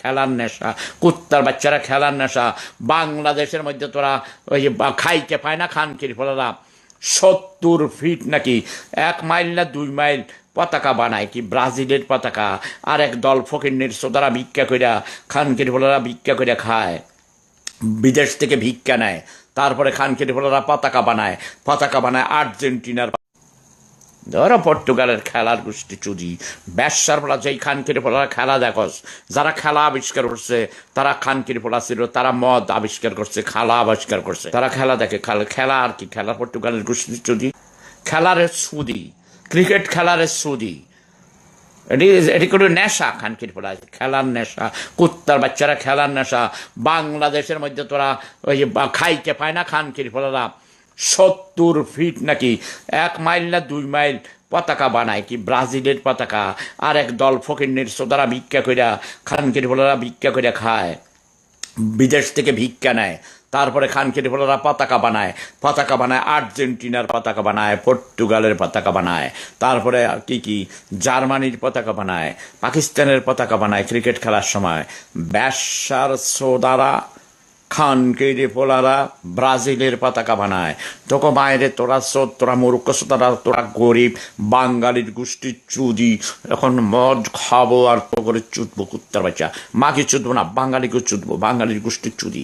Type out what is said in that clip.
খেলার নেশা, কুত্তার বাচ্চারা খেলার নেশা। বাংলাদেশের মধ্যে তোরা ওই যে খাইতে পায় না খানকির ফলারা 70 ফিট নাকি 1 মাইল না 2 মাইল পতাকা বানায়, কি ব্রাজিলের পতাকা। আর এক দল ফকিন্নির সোদারা ভিক্ষা কইরা খানকির ফলারা ভিক্ষা কইরা খায়, বিদেশ থেকে ভিক্ষা নেয়, তারপরে খানকির ফলারা পতাকা বানায় আর্জেন্টিনার, ধরো পর্তুগালের খেলার গোষ্ঠী চুরি ব্যবসার ফলা। যেই খানকির ফলারা খেলা দেখস, যারা খেলা আবিষ্কার করছে তারা খানকির ফলা ছিল, তারা মদ আবিষ্কার করছে, খেলা আবিষ্কার করছে, তারা খেলা দেখে। খেলা আর কি, খেলা পর্তুগালের গোষ্ঠী চুরি, খেলার সুদি, ক্রিকেট খেলার সুদি। এটি কোনো নেশা, খানকির ফলা খেলার নেশা, কুত্তার বাচ্চারা খেলার নেশা। বাংলাদেশের মধ্যে তোরা ওই যে খাইতে পায় না খানকির ফলারা 70 ফিট নাকি 1 মাইল না 2 মাইল পতাকা বানায়, কি ব্রাজিলের পতাকা। আর এক দল ফকিন্নির সোদারা ভিক্ষা কইরা খানকির ফলারা ভিক্ষা কইরা খায়, বিদেশ থেকে ভিক্ষা নেয়, তারপরে খানকির ফলারা পতাকা বানায় আর্জেন্টিনার পতাকা বানায়, পর্তুগালের পতাকা বানায়, তারপরে কি জার্মানির পতাকা বানায়, পাকিস্তানের পতাকা বানায় ক্রিকেট খেলার সময়। ব্যবসার সোদারা খানকির ফলারা ব্রাজিলের পতাকা বানায়। তোকে বাইরে তোরা তোরা মূর্খ তোরা গরিব বাঙালির গোষ্ঠীর চুদি। এখন মদ খাবো আর তো করে চুদবো কুত্তার বাচ্চা, মাকে চুদবো না, বাঙালিকে চুদবো, বাঙালির গোষ্ঠীর চুদি।